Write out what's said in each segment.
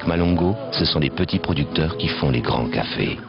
Avec Malongo, ce sont les petits producteurs qui font les grands cafés.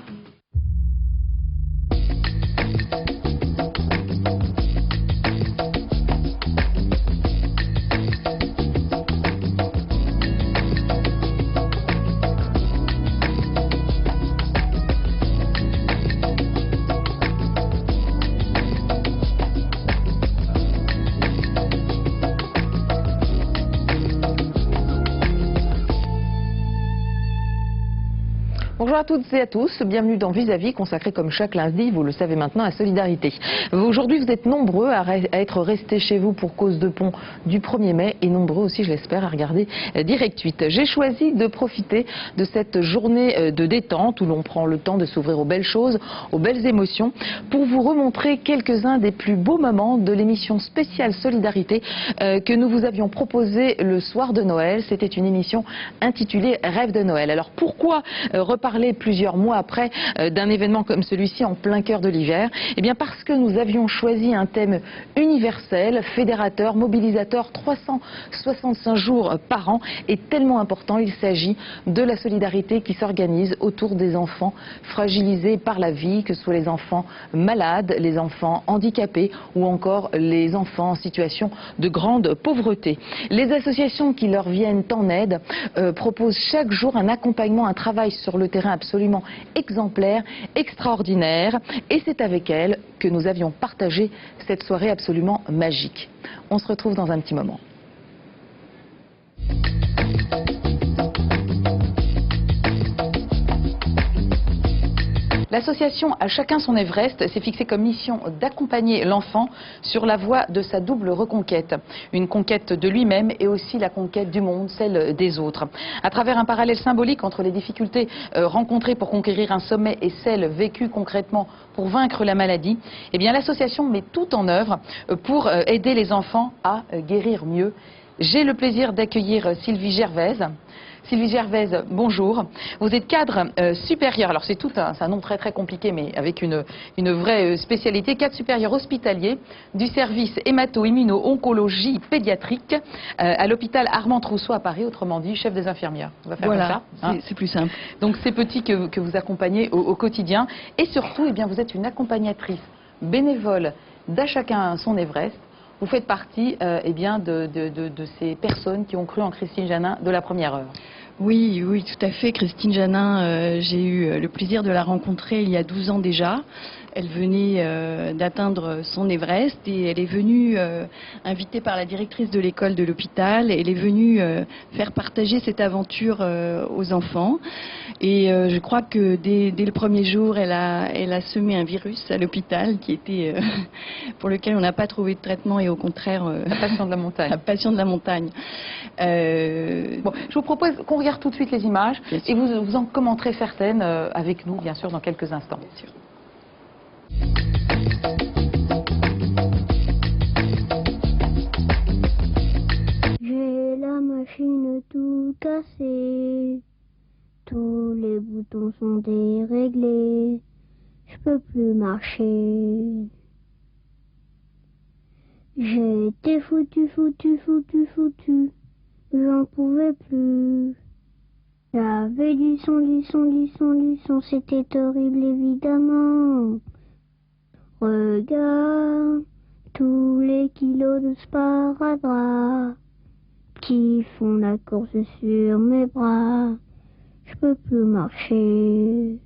Bonjour à toutes et à tous, bienvenue dans Vis-à-vis, consacré comme chaque lundi, vous le savez maintenant, à Solidarité. Aujourd'hui, vous êtes nombreux à être restés chez vous pour cause de pont du 1er mai et nombreux aussi, je l'espère, à regarder Direct 8. J'ai choisi de profiter de cette journée de détente où l'on prend le temps de s'ouvrir aux belles choses, aux belles émotions, pour vous remontrer quelques-uns des plus beaux moments de l'émission spéciale Solidarité que nous vous avions proposée le soir de Noël. C'était une émission intitulée Rêve de Noël. Alors pourquoi reparler plusieurs mois après d'un événement comme celui-ci en plein cœur de l'hiver? Eh bien parce que nous avions choisi un thème universel, fédérateur, mobilisateur, 365 jours par an et tellement important. Il s'agit de la solidarité qui s'organise autour des enfants fragilisés par la vie, que ce soit les enfants malades, les enfants handicapés ou encore les enfants en situation de grande pauvreté. Les associations qui leur viennent en aide proposent chaque jour un accompagnement, un travail sur le terrain absolument exemplaire, extraordinaire, et c'est avec elle que nous avions partagé cette soirée absolument magique. On se retrouve dans un petit moment. L'association À chacun son Everest s'est fixée comme mission d'accompagner l'enfant sur la voie de sa double reconquête. Une conquête de lui-même et aussi la conquête du monde, celle des autres. À travers un parallèle symbolique entre les difficultés rencontrées pour conquérir un sommet et celles vécues concrètement pour vaincre la maladie, eh bien l'association met tout en œuvre pour aider les enfants à guérir mieux. J'ai le plaisir d'accueillir Sylvie Gervaise. Sylvie Gervaise, bonjour. Vous êtes cadre supérieur, alors c'est un nom très compliqué, mais avec une vraie spécialité, cadre supérieur hospitalier du service hémato-immuno-oncologie pédiatrique à l'hôpital Armand Trousseau à Paris, autrement dit chef des infirmières. On va faire voilà, comme ça, hein. C'est plus simple. Donc ces petits que vous accompagnez au quotidien, et surtout, eh bien, vous êtes une accompagnatrice bénévole d'À chacun son Everest. Vous faites partie eh bien, de ces personnes qui ont cru en Christine Janin de la première heure. Oui, oui, tout à fait. Christine Janin, j'ai eu le plaisir de la rencontrer il y a 12 ans déjà. Elle venait d'atteindre son Everest et elle est venue, invitée par la directrice de l'école de l'hôpital, elle est venue faire partager cette aventure aux enfants. Et je crois que dès le premier jour, elle a semé un virus à l'hôpital qui était pour lequel on n'a pas trouvé de traitement et au contraire... la passion de la montagne. La passion de la montagne. Bon, je vous propose qu'on regarde tout de suite les images et vous en commenterez certaines avec nous, bien sûr, dans quelques instants. Bien sûr. J'ai la machine tout cassée, tous les boutons sont déréglés, je peux plus marcher. J'étais foutu, j'en pouvais plus. J'avais du sang, c'était horrible évidemment. Regarde tous les kilos de sparadrap qui font la course sur mes bras. Je peux plus marcher.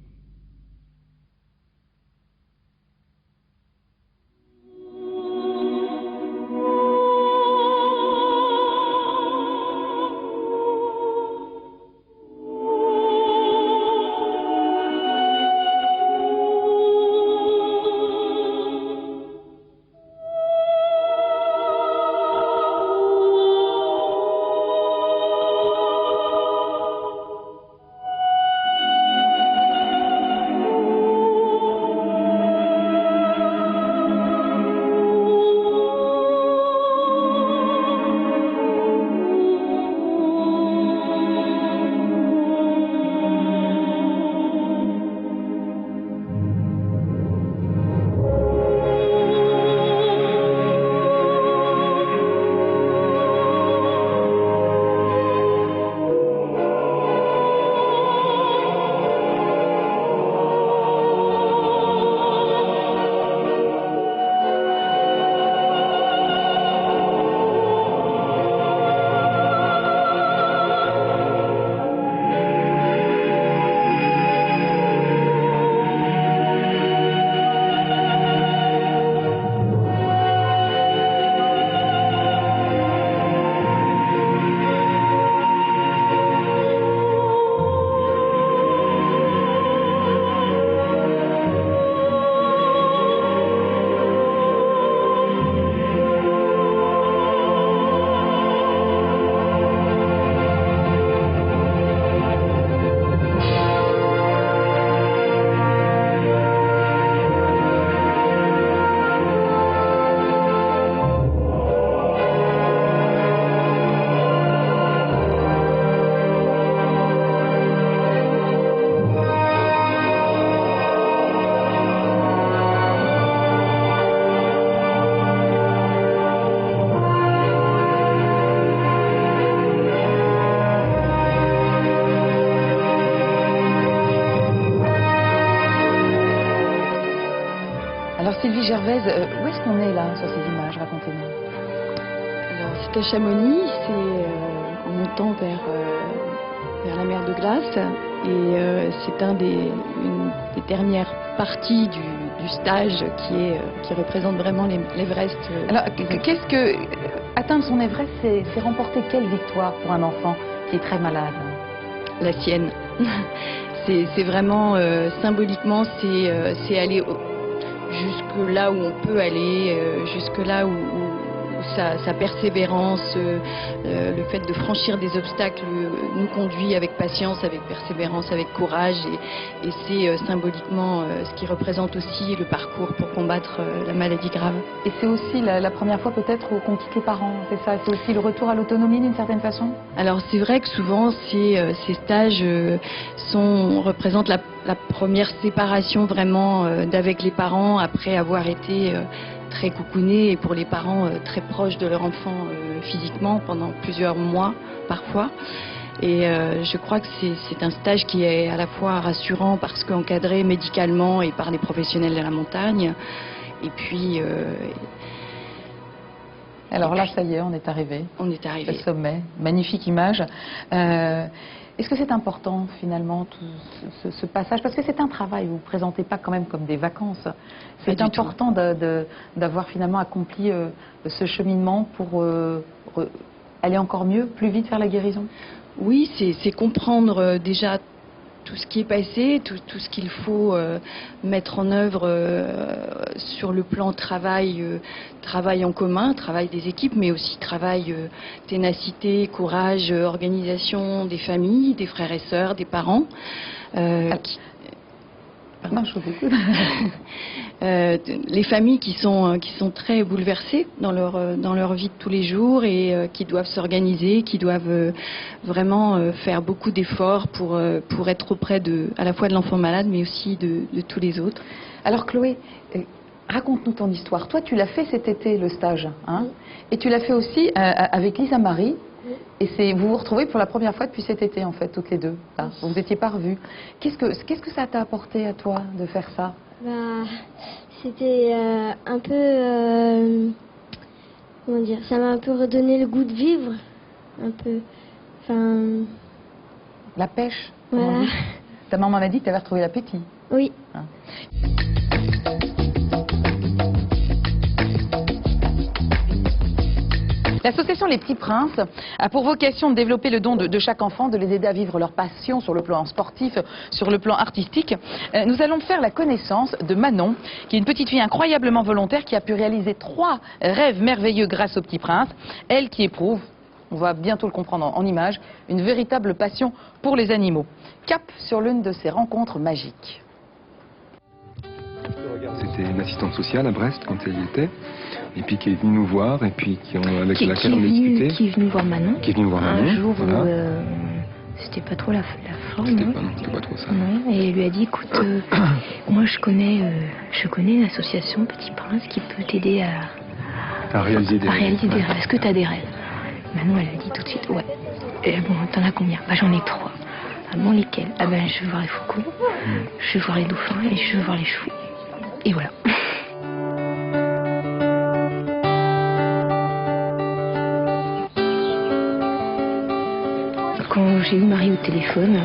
Sylvie Gervaise, où est-ce qu'on est là sur ces images? Racontez-nous. Alors, c'est à Chamonix, c'est en montant vers la mer de glace. Et c'est une des dernières parties du stage qui représente vraiment l'Everest. Alors, qu'est-ce que atteindre son Everest, c'est remporter quelle victoire pour un enfant qui est très malade? La sienne. C'est vraiment symboliquement, c'est aller jusque là où on peut aller, jusque là où sa persévérance, le fait de franchir des obstacles nous conduit avec patience, avec persévérance, avec courage, et c'est symboliquement ce qui représente aussi le parcours pour combattre la maladie grave. Et c'est aussi la première fois peut-être qu'on quitte les parents, c'est ça? C'est aussi le retour à l'autonomie d'une certaine façon? Alors c'est vrai que souvent ces stages représentent la première séparation vraiment d'avec les parents après avoir été très coucounés et pour les parents très proches de leur enfant physiquement pendant plusieurs mois parfois. Et je crois que c'est un stage qui est à la fois rassurant parce qu'encadré médicalement et par les professionnels de la montagne. Et puis... Alors là, ça y est, on est arrivé. On est arrivé. Le sommet, magnifique image. Est-ce que c'est important finalement tout ce passage? Parce que c'est un travail, vous ne vous présentez pas quand même comme des vacances. C'est important d'avoir finalement accompli ce cheminement pour aller encore mieux, plus vite vers la guérison. Oui, c'est comprendre déjà tout ce qui est passé, tout ce qu'il faut mettre en œuvre sur le plan travail en commun, travail des équipes, mais aussi travail ténacité, courage, organisation des familles, des frères et sœurs, des parents. Non, je vous écoute. Les familles qui sont très bouleversées dans leur vie de tous les jours et qui doivent s'organiser, qui doivent vraiment faire beaucoup d'efforts pour être auprès à la fois de l'enfant malade mais aussi de tous les autres. Alors Chloé, raconte-nous ton histoire. Toi, tu l'as fait cet été, le stage, hein? Et tu l'as fait aussi avec Lisa Marie. Et vous vous retrouvez pour la première fois depuis cet été, en fait, toutes les deux. Là. Vous n'étiez pas revues. Qu'est-ce que ça t'a apporté à toi de faire ça? C'était un peu... comment dire? Ça m'a un peu redonné le goût de vivre. Un peu... Enfin... La pêche, voilà. Ta maman m'a dit que tu avais retrouvé l'appétit. Oui. Hein. L'association Les Petits Princes a pour vocation de développer le don de chaque enfant, de les aider à vivre leur passion sur le plan sportif, sur le plan artistique. Nous allons faire la connaissance de Manon, qui est une petite fille incroyablement volontaire qui a pu réaliser 3 rêves merveilleux grâce aux Petits Princes. Elle qui éprouve, on va bientôt le comprendre en images, une véritable passion pour les animaux. Cap sur l'une de ces rencontres magiques. C'était une assistante sociale à Brest quand elle y était, et puis qui est venue nous voir, et puis avec laquelle on a discuté. Qui est venue voir Manon. Qui est venue voir Manon. Un jour voilà. où c'était pas trop la forme. C'était pas trop ça. Non, et elle lui a dit, écoute, moi je connais une association Petit Prince qui peut t'aider à réaliser des rêves. Est-ce que tu as des rêves? Manon, elle a dit tout de suite, ouais. Et bon, t'en as combien? Bah j'en ai 3. Ah bon, lesquels? Ah ben je veux voir les faucons, je veux voir les dauphins et je veux voir les chevaux. Et voilà. Quand j'ai eu Marie au téléphone,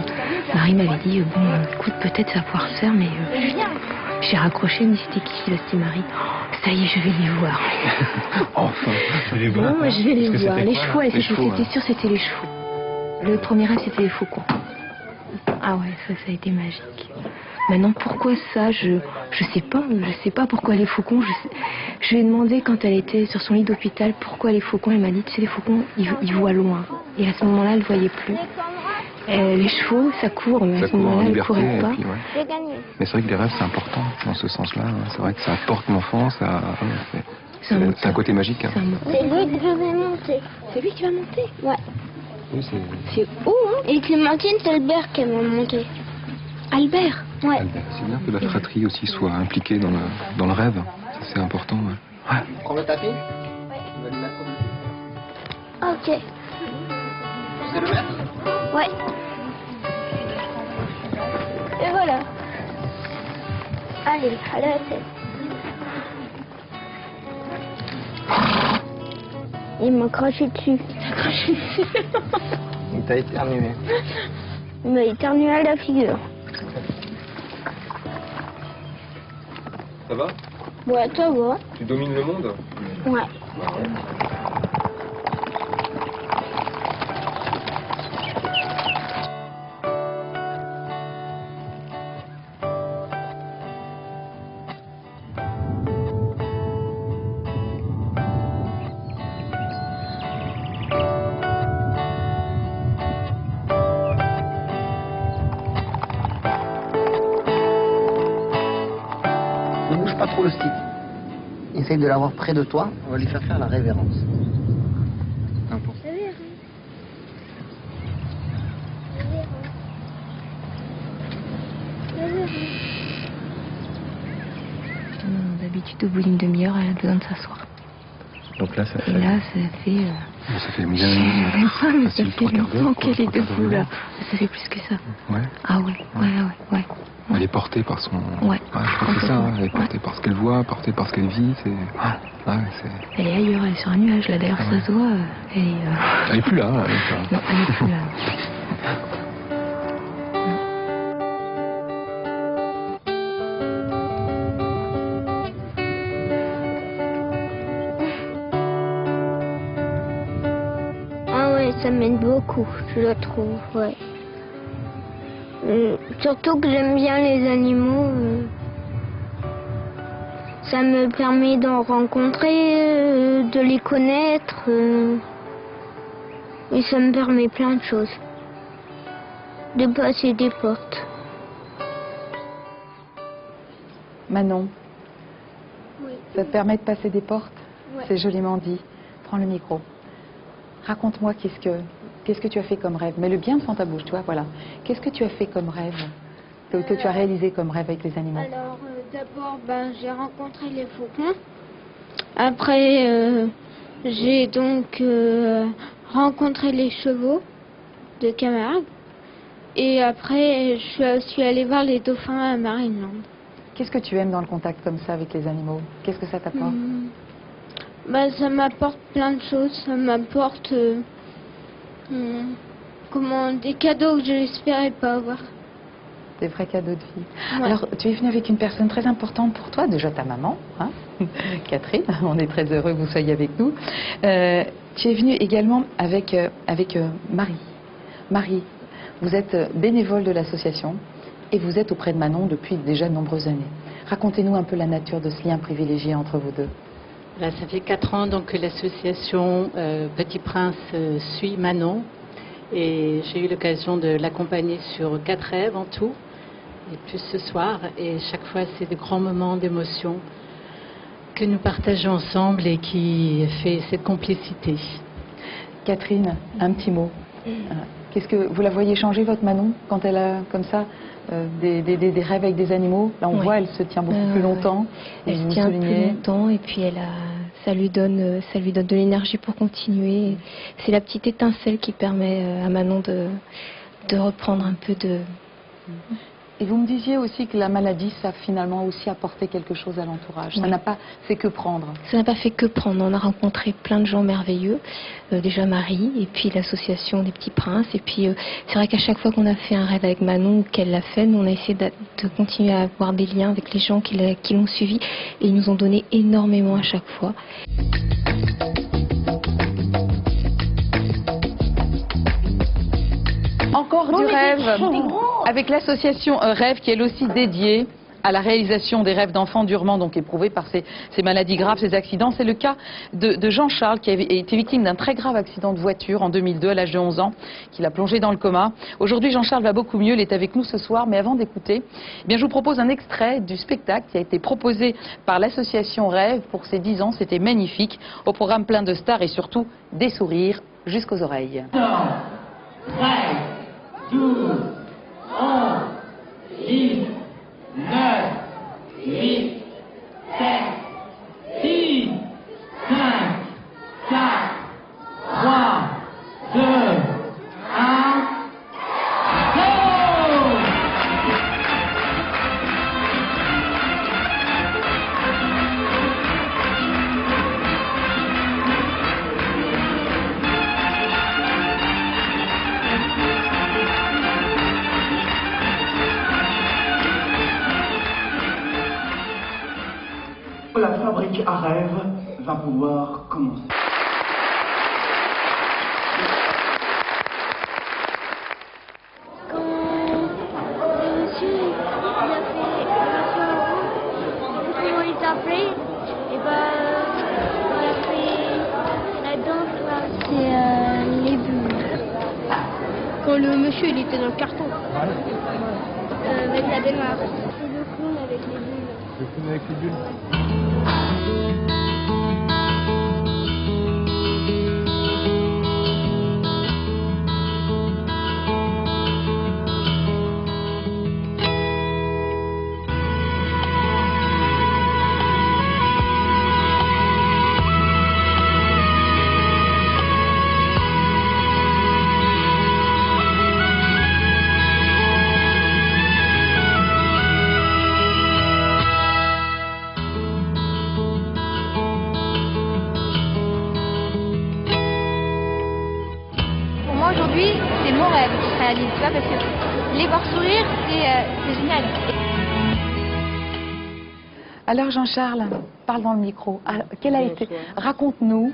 Marie m'avait dit, bon, écoute, peut-être ça va pouvoir se faire, mais j'ai raccroché, elle me dit, c'était qui? C'était Marie. Oh, ça y est, je vais les voir. Enfin, je vais les voir. Bon, je vais les voir. Les chevaux, chevaux, c'était sûr, c'était les chevaux. Le premier rêve, c'était les faucons. Ah ouais, ça a été magique. Maintenant, pourquoi ça? Je sais pas pourquoi les faucons. Je lui ai demandé quand elle était sur son lit d'hôpital pourquoi les faucons. Elle m'a dit, tu sais, les faucons, ils voient loin. Et à ce moment-là, elle ne voyait plus. Les chevaux, ça court, mais à ce moment-là, elle ne courait pas. J'ai gagné. Mais c'est vrai que les rêves, c'est important dans ce sens-là. C'est vrai que ça apporte l'enfant, c'est un côté magique. Hein. C'est lui qui va monter. C'est lui qui va monter? Ouais. Oui, c'est où, hein? Et Clémentine, c'est Albert qui va monter. Albert? Ouais. C'est bien que la fratrie aussi soit impliquée dans le rêve. Ça, c'est important. Ouais. Prends le tapis. Tu vas le mettre au dessus. Ok. Tu sais le mettre? Ouais. Et voilà. Allez, à la tête. Il m'a craché dessus. Il t'a éternué. Il m'a éternué à la figure. Ça va? Ouais, ça va. Tu domines le monde? Ouais. Ne bouge pas trop le stick. Essaye de l'avoir près de toi. On va lui faire la révérence. Important. D'habitude, au bout d'une demi-heure, elle a besoin de s'asseoir. Donc là, ça Et là, ça fait... ça fait bien. Je sais pas, mais ça facile, fait 3 quarts d'heure, longtemps quoi, qu'elle est 3 quarts debout, là. d'heure. Ça fait plus que ça. Ouais. Ah ouais, ouais. Elle est portée par son. Ouais. Je crois que c'est ça. Hein. Elle est portée par ce qu'elle voit, portée par ce qu'elle vit. C'est. Elle est ailleurs, elle est sur un nuage, là. D'ailleurs, ça se voit. Elle est plus là. Elle est pas- Non, elle est plus là. Ah ouais, ça m'aide beaucoup, je le trouve, ouais. Surtout que j'aime bien les animaux. Ça me permet d'en rencontrer, de les connaître. Et ça me permet plein de choses. De passer des portes. Manon, Oui. ça te permet de passer des portes? Ouais. C'est joliment dit. Prends le micro. Raconte-moi qu'est-ce que tu as fait comme rêve. Mets-le bien devant ta bouche, tu vois, voilà. Qu'est-ce que tu as fait comme rêve que tu as réalisé comme rêve avec les animaux? Alors, d'abord, j'ai rencontré les faucons. Après, j'ai donc rencontré les chevaux de Camargue. Et après, je suis allée voir les dauphins à Marineland. Qu'est-ce que tu aimes dans le contact comme ça avec les animaux? Qu'est-ce que ça t'apporte? Ça m'apporte plein de choses. Ça m'apporte des cadeaux que je n'espérais pas avoir. Des vrais cadeaux de vie. Ouais. Alors, tu es venue avec une personne très importante pour toi, déjà ta maman, hein Catherine, on est très heureux que vous soyez avec nous. Tu es venue également avec Marie. Marie, vous êtes bénévole de l'association et vous êtes auprès de Manon depuis déjà de nombreuses années. Racontez-nous un peu la nature de ce lien privilégié entre vous deux. Là, ça fait 4 ans donc, que l'association Petit Prince suit Manon. Et j'ai eu l'occasion de l'accompagner sur 4 rêves en tout, et plus ce soir. Et chaque fois, c'est des grands moments d'émotion que nous partageons ensemble et qui fait cette complicité. Catherine, un petit mot. Qu'est-ce que vous la voyez changer, votre Manon, quand elle a comme ça des rêves avec des animaux? Là, on voit, elle se tient beaucoup plus longtemps. Elle se tient plus longtemps et puis ça lui donne de l'énergie pour continuer. C'est la petite étincelle qui permet à Manon de reprendre un peu de... Et vous me disiez aussi que la maladie, ça a finalement aussi apporté quelque chose à l'entourage. Ça n'a pas fait que prendre. Ça n'a pas fait que prendre. On a rencontré plein de gens merveilleux. Déjà Marie, et puis l'association des Petits Princes. Et puis c'est vrai qu'à chaque fois qu'on a fait un rêve avec Manon ou qu'elle l'a fait, nous on a essayé de continuer à avoir des liens avec les gens qui l'ont suivi. Et ils nous ont donné énormément à chaque fois. Encore du rêve avec l'association Rêve qui est elle aussi dédiée à la réalisation des rêves d'enfants durement donc éprouvés par ces maladies graves, ces accidents. C'est le cas de Jean-Charles qui a été victime d'un très grave accident de voiture en 2002 à l'âge de 11 ans, qui l'a plongé dans le coma. Aujourd'hui, Jean-Charles va beaucoup mieux, il est avec nous ce soir, mais avant d'écouter, je vous propose un extrait du spectacle qui a été proposé par l'association Rêve pour ses 10 ans. C'était magnifique, au programme plein de stars et surtout des sourires jusqu'aux oreilles. 12, 11, 10, 9, 8, 7, 6, 5, 4, 3, 2, 1, go! rêve va pouvoir commencer. Quand le monsieur il était dans le carton. Avec la baignoire. C'est le clown avec les bulles. Le clown avec les bulles. Aujourd'hui, c'est mon rêve qui se réalise, tu vois, parce que les voir sourire, c'est génial. Alors Jean-Charles, parle dans le micro. Quel a été, raconte-nous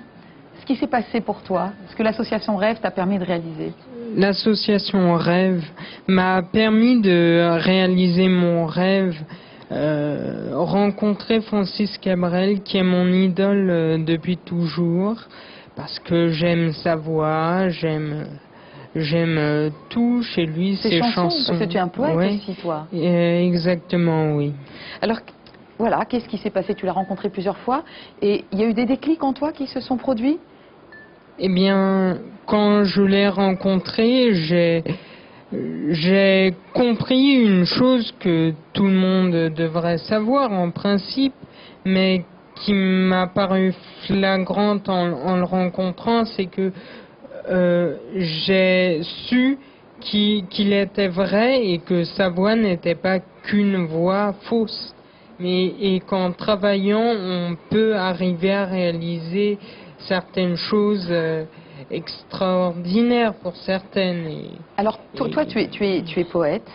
ce qui s'est passé pour toi, ce que l'association Rêve t'a permis de réaliser. L'association Rêve m'a permis de réaliser mon rêve, rencontrer Francis Cabrel, qui est mon idole depuis toujours, parce que j'aime sa voix, j'aime tout chez lui, ses chansons. Parce que tu es un poète ouais. aussi, toi. Exactement, oui. Alors, voilà, qu'est-ce qui s'est passé? Tu l'as rencontré plusieurs fois, et il y a eu des déclics en toi qui se sont produits? Eh bien, quand je l'ai rencontré, j'ai compris une chose que tout le monde devrait savoir en principe, mais qui m'a paru flagrante en le rencontrant, c'est que j'ai su qu'il était vrai et que sa voix n'était pas qu'une voix fausse. Et qu'en travaillant, on peut arriver à réaliser certaines choses extraordinaires pour certaines. Alors, toi, tu es poète.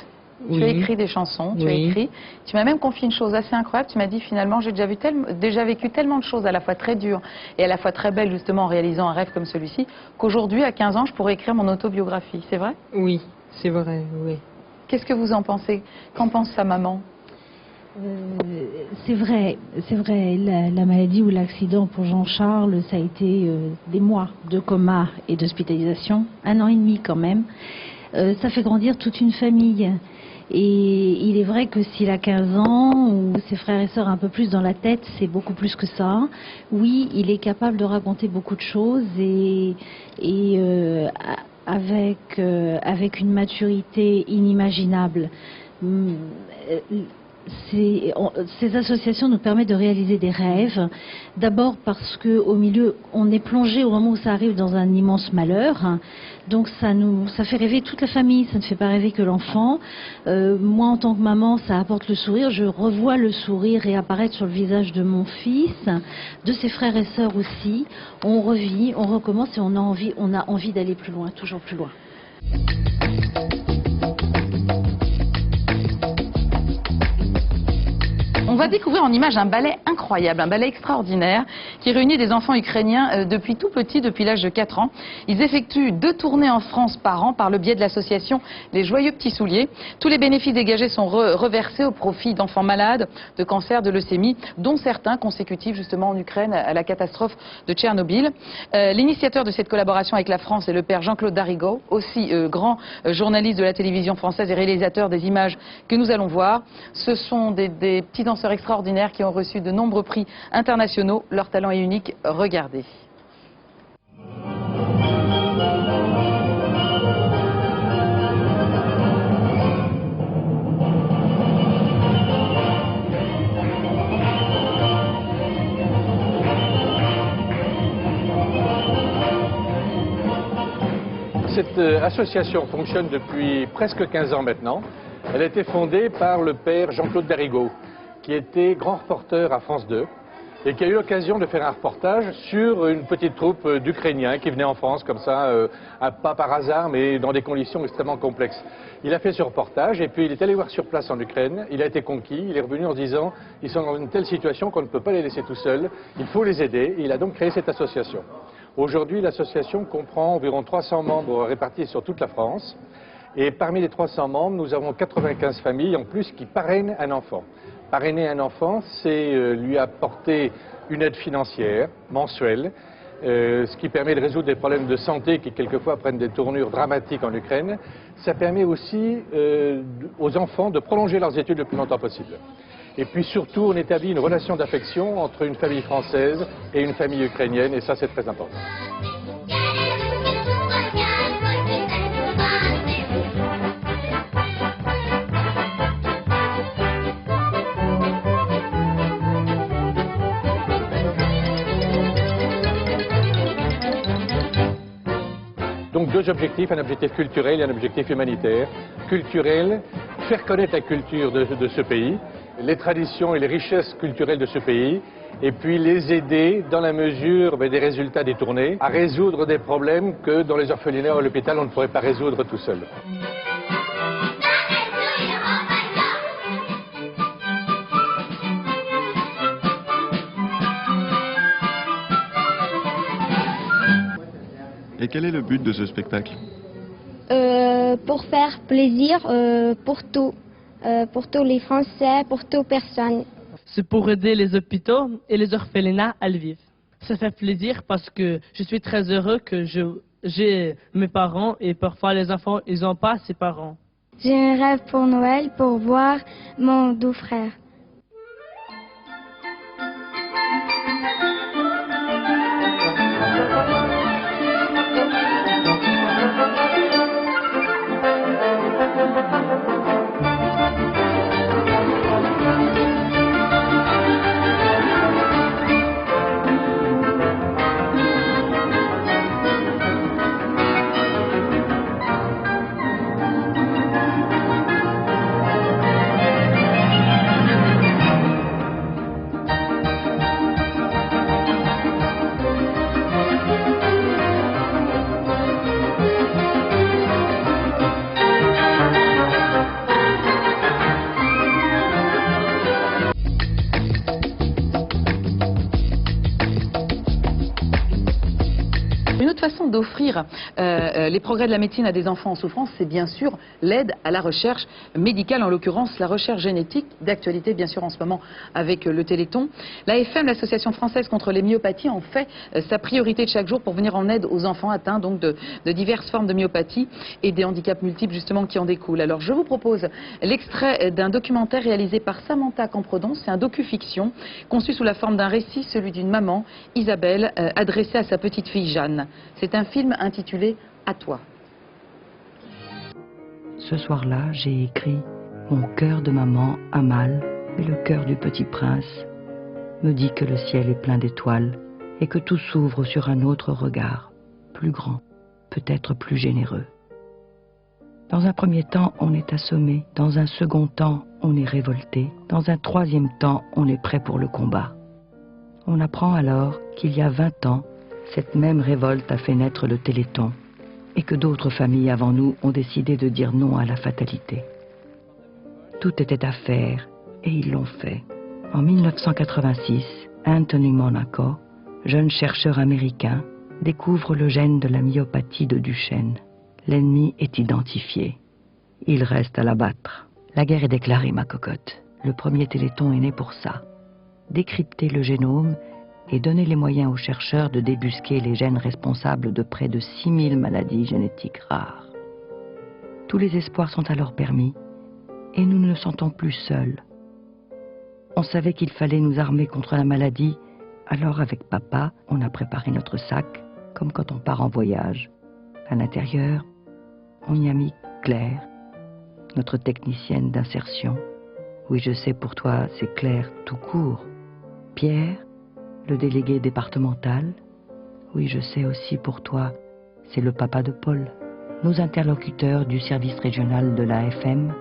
Oui. Tu as écrit des chansons, tu as écrit. Tu m'as même confié une chose assez incroyable. Tu m'as dit finalement, j'ai déjà vécu tellement de choses à la fois très dures et à la fois très belles, justement en réalisant un rêve comme celui-ci, qu'aujourd'hui, à 15 ans, je pourrais écrire mon autobiographie. C'est vrai? Oui, c'est vrai, oui. Qu'est-ce que vous en pensez? Qu'en pense sa maman? C'est vrai, la maladie ou l'accident pour Jean-Charles, ça a été des mois de coma et d'hospitalisation, 1 an et demi quand même. Ça fait grandir toute une famille. Et il est vrai que s'il a 15 ans, ou ses frères et sœurs un peu plus dans la tête, c'est beaucoup plus que ça. Oui, il est capable de raconter beaucoup de choses avec une maturité inimaginable. Ces associations nous permettent de réaliser des rêves. D'abord parce qu'au milieu, on est plongé au moment où ça arrive dans un immense malheur. Donc ça fait rêver toute la famille, ça ne fait pas rêver que l'enfant. Moi, en tant que maman, ça apporte le sourire. Je revois le sourire réapparaître sur le visage de mon fils, de ses frères et sœurs aussi. On revit, on recommence et on a envie d'aller plus loin, toujours plus loin. On va découvrir en images un ballet incroyable, un ballet extraordinaire qui réunit des enfants ukrainiens depuis tout petit, depuis l'âge de 4 ans. Ils effectuent 2 tournées en France par an par le biais de l'association Les Joyeux Petits Souliers. Tous les bénéfices dégagés sont reversés au profit d'enfants malades, de cancer, de leucémie, dont certains consécutifs justement en Ukraine à la catastrophe de Tchernobyl. L'initiateur de cette collaboration avec la France est le père Jean-Claude Darigo, aussi grand journaliste de la télévision française et réalisateur des images que nous allons voir. Ce sont des petits danseurs extraordinaires qui ont reçu de nombreux prix internationaux. Leur talent est unique. Regardez. Cette association fonctionne depuis presque 15 ans maintenant. Elle a été fondée par le père Jean-Claude Darigo, qui était grand reporter à France 2. et qui a eu l'occasion de faire un reportage sur une petite troupe d'Ukrainiens qui venaient en France comme ça, pas par hasard, mais dans des conditions extrêmement complexes. Il a fait ce reportage et puis il est allé voir sur place en Ukraine, il a été conquis, il est revenu en se disant ils sont dans une telle situation qu'on ne peut pas les laisser tout seuls, il faut les aider, et il a donc créé cette association. Aujourd'hui, l'association comprend environ 300 membres répartis sur toute la France, et parmi les 300 membres, nous avons 95 familles en plus qui parrainent un enfant. Parrainer un enfant, c'est lui apporter une aide financière mensuelle, ce qui permet de résoudre des problèmes de santé qui quelquefois prennent des tournures dramatiques en Ukraine. Ça permet aussi aux enfants de prolonger leurs études le plus longtemps possible. Et puis surtout, on établit une relation d'affection entre une famille française et une famille ukrainienne, et ça c'est très important. Donc deux objectifs, un objectif culturel et un objectif humanitaire. Culturel, faire connaître la culture de ce pays, les traditions et les richesses culturelles de ce pays, et puis les aider dans la mesure des résultats des tournées à résoudre des problèmes que dans les orphelinats ou à l'hôpital on ne pourrait pas résoudre tout seul. Et quel est le but de ce spectacle? Pour faire plaisir pour tous les Français, pour toutes personnes. C'est pour aider les hôpitaux et les orphelinats à Lviv. Ça fait plaisir parce que je suis très heureux que j'ai mes parents et parfois les enfants, ils n'ont pas ses parents. J'ai un rêve pour Noël pour voir mon doux frère. Une autre façon d'offrir les progrès de la médecine à des enfants en souffrance, c'est bien sûr l'aide à la recherche médicale, en l'occurrence la recherche génétique, d'actualité bien sûr en ce moment avec le Téléthon. L'AFM, l'Association française contre les myopathies, en fait sa priorité de chaque jour pour venir en aide aux enfants atteints donc de diverses formes de myopathie et des handicaps multiples justement qui en découlent. Alors je vous propose l'extrait d'un documentaire réalisé par Samantha Campredon. C'est un docu-fiction conçu sous la forme d'un récit, celui d'une maman, Isabelle, adressée à sa petite fille Jeanne. C'est un film intitulé « À toi ». Ce soir-là, j'ai écrit « Mon cœur de maman a mal, mais le cœur du petit prince me dit que le ciel est plein d'étoiles et que tout s'ouvre sur un autre regard, plus grand, peut-être plus généreux. Dans un premier temps, on est assommé, dans un second temps, on est révolté, dans un troisième temps, on est prêt pour le combat. On apprend alors qu'il y a 20 ans, cette même révolte a fait naître le Téléthon et que d'autres familles avant nous ont décidé de dire non à la fatalité. Tout était à faire et ils l'ont fait. En 1986, Anthony Monaco, jeune chercheur américain, découvre le gène de la myopathie de Duchenne. L'ennemi est identifié. Il reste à l'abattre. La guerre est déclarée, ma cocotte. Le premier Téléthon est né pour ça. Décrypter le génome et donner les moyens aux chercheurs de débusquer les gènes responsables de près de 6000 maladies génétiques rares. Tous les espoirs sont alors permis et nous ne nous sentons plus seuls. On savait qu'il fallait nous armer contre la maladie, alors avec papa, on a préparé notre sac, comme quand on part en voyage. À l'intérieur, on y a mis Claire, notre technicienne d'insertion. Oui, je sais, pour toi, c'est Claire tout court. Pierre, le délégué départemental. Oui, je sais aussi, pour toi, c'est le papa de Paul. Nos interlocuteurs du service régional de l'AFM,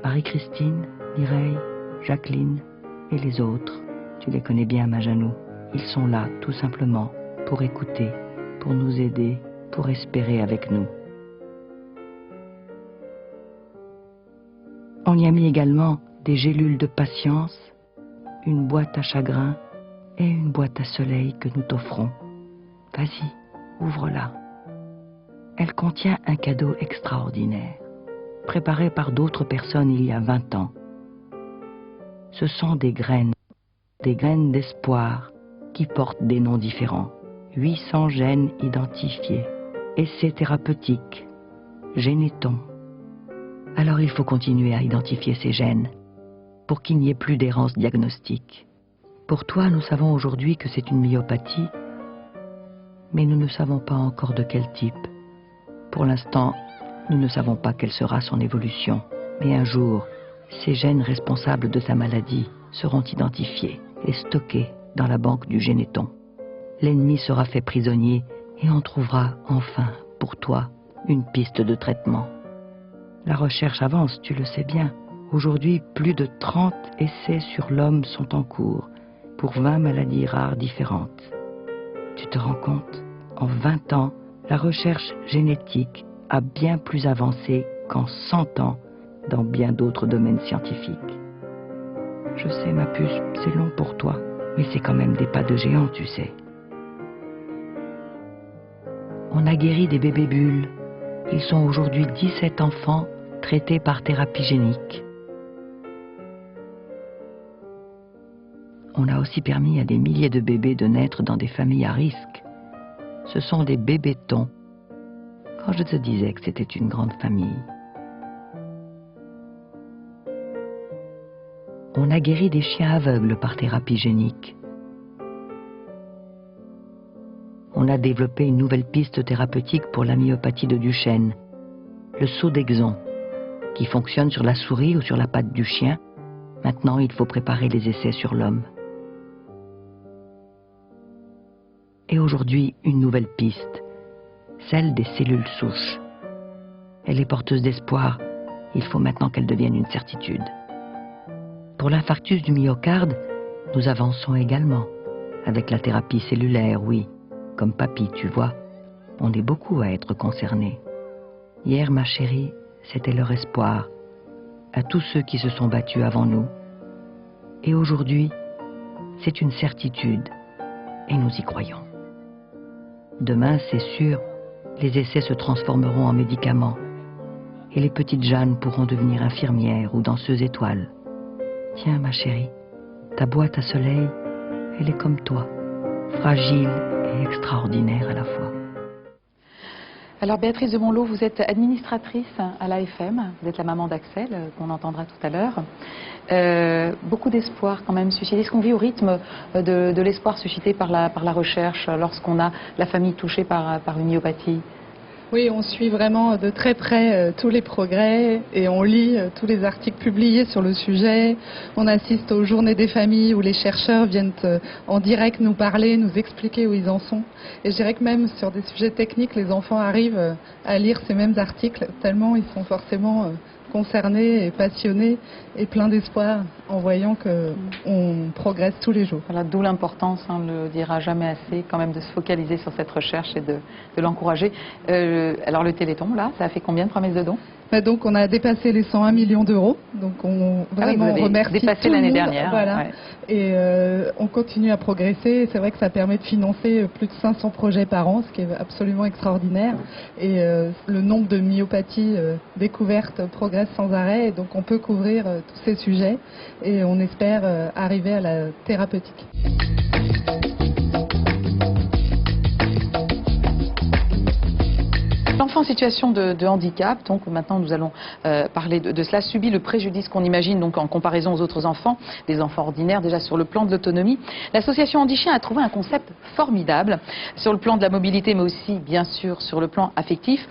Marie-Christine, Mireille, Jacqueline et les autres. Tu les connais bien, Majanou. Ils sont là, tout simplement, pour écouter, pour nous aider, pour espérer avec nous. On y a mis également des gélules de patience, une boîte à chagrin et une boîte à soleil que nous t'offrons. Vas-y, ouvre-la. Elle contient un cadeau extraordinaire, préparé par d'autres personnes il y a 20 ans. Ce sont des graines d'espoir qui portent des noms différents. 800 gènes identifiés. Essais thérapeutiques. Génétons. Alors il faut continuer à identifier ces gènes pour qu'il n'y ait plus d'errance diagnostique. Pour toi, nous savons aujourd'hui que c'est une myopathie, mais nous ne savons pas encore de quel type. Pour l'instant, nous ne savons pas quelle sera son évolution. Mais un jour, ces gènes responsables de ta maladie seront identifiés et stockés dans la banque du Généton. L'ennemi sera fait prisonnier et on trouvera enfin, pour toi, une piste de traitement. La recherche avance, tu le sais bien. Aujourd'hui, plus de 30 essais sur l'homme sont en cours pour 20 maladies rares différentes. Tu te rends compte? En 20 ans, la recherche génétique a bien plus avancé qu'en 100 ans dans bien d'autres domaines scientifiques. Je sais, ma puce, c'est long pour toi, mais c'est quand même des pas de géant, tu sais. On a guéri des bébés bulles. Ils sont aujourd'hui 17 enfants traités par thérapie génique. On a aussi permis à des milliers de bébés de naître dans des familles à risque. Ce sont des bébétons. Quand je te disais que c'était une grande famille. On a guéri des chiens aveugles par thérapie génique. On a développé une nouvelle piste thérapeutique pour la myopathie de Duchenne, le saut d'Exon, qui fonctionne sur la souris ou sur la patte du chien. Maintenant, il faut préparer les essais sur l'homme. Et aujourd'hui, une nouvelle piste, celle des cellules souches. Elle est porteuse d'espoir. Il faut maintenant qu'elle devienne une certitude. Pour l'infarctus du myocarde, nous avançons également, avec la thérapie cellulaire, oui. Comme papy, tu vois, on est beaucoup à être concernés. Hier, ma chérie, c'était leur espoir, à tous ceux qui se sont battus avant nous. Et aujourd'hui, c'est une certitude, et nous y croyons. Demain, c'est sûr, les essais se transformeront en médicaments, et les petites Jeannes pourront devenir infirmières ou danseuses étoiles. Tiens, ma chérie, ta boîte à soleil, elle est comme toi, fragile et extraordinaire à la fois. Alors Béatrice de Monlot, vous êtes administratrice à l'AFM, vous êtes la maman d'Axel, qu'on entendra tout à l'heure. Beaucoup d'espoir quand même suscité. Est-ce qu'on vit au rythme de l'espoir suscité par la recherche lorsqu'on a la famille touchée par une myopathie? Oui, on suit vraiment de très près tous les progrès et on lit tous les articles publiés sur le sujet. On assiste aux journées des familles où les chercheurs viennent en direct nous parler, nous expliquer où ils en sont. Et je dirais que même sur des sujets techniques, les enfants arrivent à lire ces mêmes articles tellement ils sont forcément concernés et passionnés et pleins d'espoir en voyant qu'on progresse tous les jours. Voilà, d'où l'importance, on ne le dira jamais assez, quand même de se focaliser sur cette recherche et de l'encourager. Alors le Téléthon, là, ça a fait combien de promesses de dons? Donc on a dépassé les 101 millions d'euros, donc on vraiment remercie dépassé tout le l'année monde, dernière. voilà. Ouais. Et on continue à progresser. C'est vrai que ça permet de financer plus de 500 projets par an, ce qui est absolument extraordinaire. Et le nombre de myopathies découvertes progresse sans arrêt, et donc on peut couvrir tous ces sujets et on espère arriver à la thérapeutique. L'enfant en situation de handicap, donc maintenant nous allons parler de cela, subit le préjudice qu'on imagine donc en comparaison aux autres enfants, des enfants ordinaires déjà sur le plan de l'autonomie. L'association Handichien a trouvé un concept formidable sur le plan de la mobilité mais aussi bien sûr sur le plan affectif.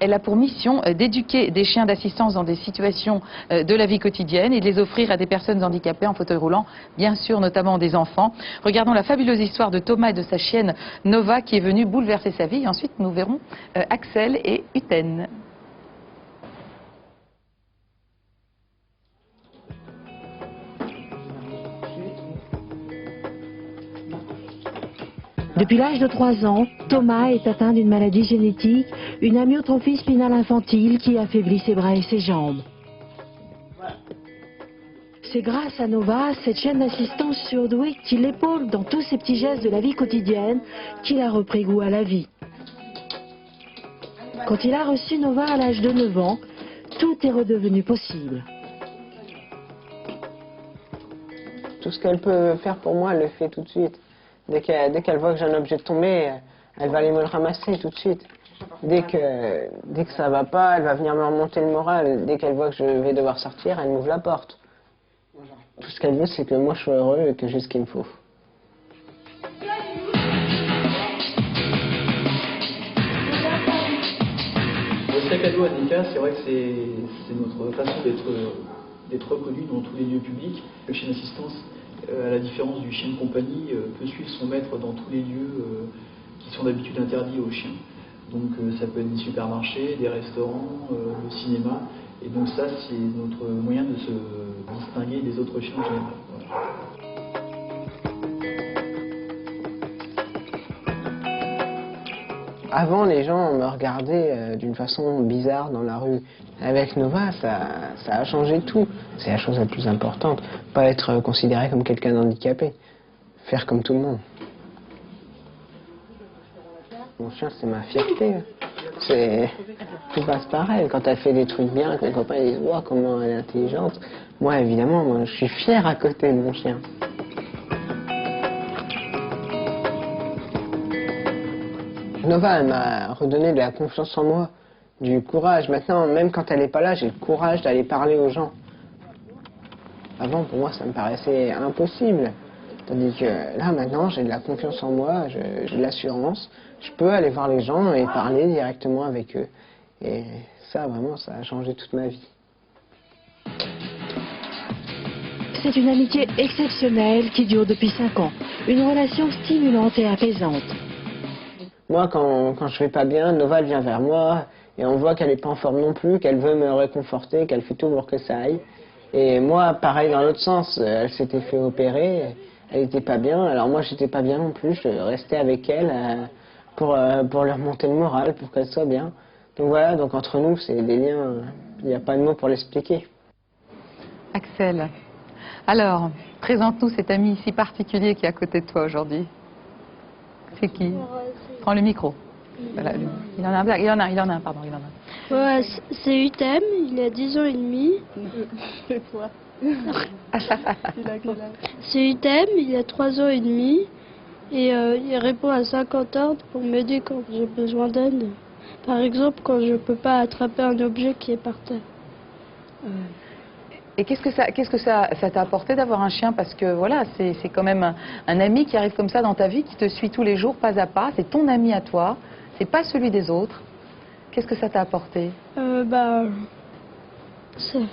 Elle a pour mission d'éduquer des chiens d'assistance dans des situations de la vie quotidienne et de les offrir à des personnes handicapées en fauteuil roulant, bien sûr notamment des enfants. Regardons la fabuleuse histoire de Thomas et de sa chienne Nova qui est venue bouleverser sa vie et ensuite nous verrons Axel et Uten. Depuis l'âge de 3 ans, Thomas est atteint d'une maladie génétique, une amyotrophie spinale infantile qui affaiblit ses bras et ses jambes. C'est grâce à Nova, cette chaîne d'assistance surdouée qui l'épaule dans tous ses petits gestes de la vie quotidienne, qu'il a repris goût à la vie. Quand il a reçu Nova à l'âge de 9 ans, tout est redevenu possible. Tout ce qu'elle peut faire pour moi, elle le fait tout de suite. Dès qu'elle voit que j'ai un objet tombé, elle va aller me le ramasser tout de suite. Dès que ça va pas, elle va venir me remonter le moral. Dès qu'elle voit que je vais devoir sortir, elle m'ouvre la porte. Tout ce qu'elle veut, c'est que moi je sois heureux et que j'ai ce qu'il me faut. Le sac à dos Annika, c'est vrai que c'est notre façon d'être reconnu dans tous les lieux publics. Le chien d'assistance, à la différence du chien de compagnie, peut suivre son maître dans tous les lieux qui sont d'habitude interdits aux chiens. Donc ça peut être des supermarchés, des restaurants, le cinéma. Et donc ça, c'est notre moyen de se distinguer des autres chiens en général. Voilà. Avant, les gens me regardaient d'une façon bizarre dans la rue. Avec Nova, ça a changé tout. C'est la chose la plus importante. Pas être considéré comme quelqu'un d'handicapé. Faire comme tout le monde. Mon chien, c'est ma fierté. Tout passe pareil. Quand elle fait des trucs bien, que les copains disent « Wow, comment elle est intelligente », moi, évidemment, je suis fier à côté de mon chien. Nova, elle m'a redonné de la confiance en moi, du courage. Maintenant, même quand elle n'est pas là, j'ai le courage d'aller parler aux gens. Avant, pour moi, ça me paraissait impossible. Tandis que là, maintenant, j'ai de la confiance en moi, j'ai de l'assurance. Je peux aller voir les gens et parler directement avec eux. Et ça, vraiment, ça a changé toute ma vie. C'est une amitié exceptionnelle qui dure depuis 5 ans. Une relation stimulante et apaisante. Moi, quand je vais pas bien, Nova vient vers moi et on voit qu'elle n'est pas en forme non plus, qu'elle veut me réconforter, qu'elle fait tout pour que ça aille. Et moi, pareil dans l'autre sens, elle s'était fait opérer, elle n'était pas bien, alors moi j'étais pas bien non plus, je restais avec elle pour lui remonter le moral, pour qu'elle soit bien. Donc voilà, donc entre nous, c'est des liens, il n'y a pas de mots pour l'expliquer. Axel, alors, présente-nous cet ami si particulier qui est à côté de toi aujourd'hui. C'est qui? Prends le micro. Voilà, il en a un, pardon, il en a un. Ouais, c'est Utem, il a 10 ans et demi. C'est quoi? C'est Utem, il a 3 ans et demi. Et il répond à 50 ordres pour m'aider quand j'ai besoin d'aide. Par exemple, quand je ne peux pas attraper un objet qui est par terre. Et qu'est-ce que ça t'a apporté d'avoir un chien? Parce que voilà, c'est quand même un ami qui arrive comme ça dans ta vie, qui te suit tous les jours, pas à pas. C'est ton ami à toi, c'est pas celui des autres. Qu'est-ce que ça t'a apporté? Ça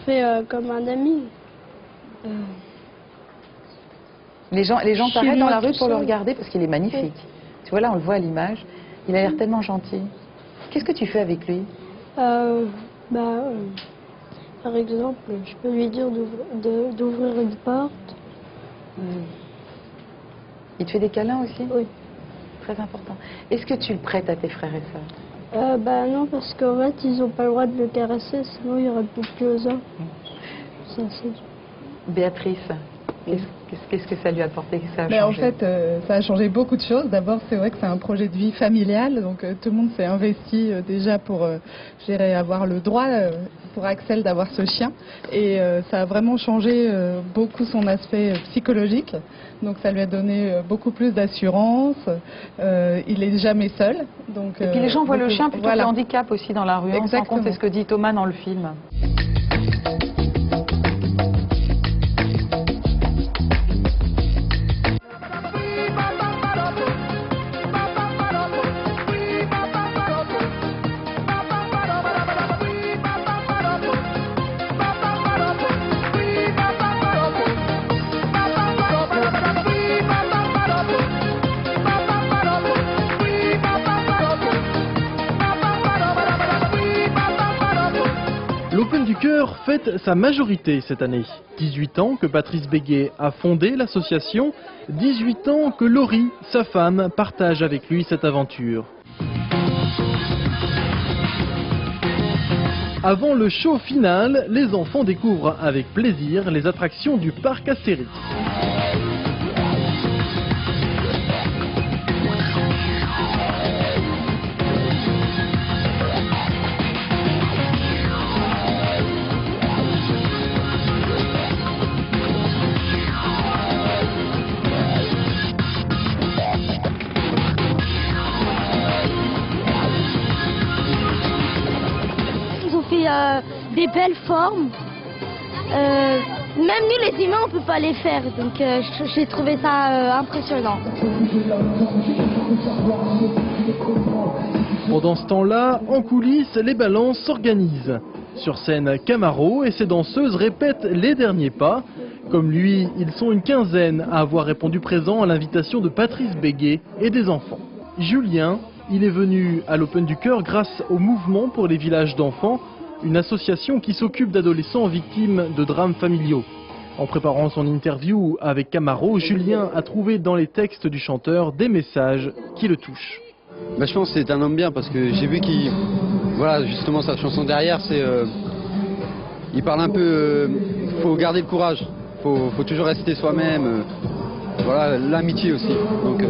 fait comme un ami. Les gens s'arrêtent dans la rue pour le regarder parce qu'il est magnifique. Tu vois, là, on le voit à l'image. Il a l'air tellement gentil. Qu'est-ce que tu fais avec lui? Par exemple, je peux lui dire d'ouvrir une porte. Il te fait des câlins aussi? Oui. Très important. Est-ce que tu le prêtes à tes frères et sœurs? Non, parce qu'en fait, ils n'ont pas le droit de le caresser, sinon il répond plus aux hommes. C'est assez dur. Béatrice, qu'est-ce que ça lui a apporté, que ça a changé? En fait, ça a changé beaucoup de choses. D'abord, c'est vrai que c'est un projet de vie familial, donc tout le monde s'est investi déjà pour avoir le droit pour Axel d'avoir ce chien. Et ça a vraiment changé beaucoup son aspect psychologique. Donc ça lui a donné beaucoup plus d'assurance. Il n'est jamais seul. Donc, et puis les gens voient le chien plutôt que le handicap aussi dans la rue. On se rend compte, c'est ce que dit Thomas dans le film. du Cœur fête sa majorité cette année. 18 ans que Patrice Béguet a fondé l'association, 18 ans que Laurie, sa femme, partage avec lui cette aventure. Avant le show final, les enfants découvrent avec plaisir les attractions du parc Astérix. Des belles formes. Même nous les humains on peut pas les faire, donc j'ai trouvé ça impressionnant. Pendant ce temps-là, en coulisses, les balances s'organisent. Sur scène, Camaro et ses danseuses répètent les derniers pas. Comme lui, ils sont une quinzaine à avoir répondu présent à l'invitation de Patrice Béguet et des enfants. Julien, il est venu à l'Open du Cœur grâce au mouvement pour les villages d'enfants, une association qui s'occupe d'adolescents victimes de drames familiaux. En préparant son interview avec Camaro, Julien a trouvé dans les textes du chanteur des messages qui le touchent. Je pense que c'est un homme bien parce que j'ai vu qu'il... Voilà, justement sa chanson derrière, c'est... il parle un peu... faut garder le courage, faut toujours rester soi-même. Voilà, l'amitié aussi. Donc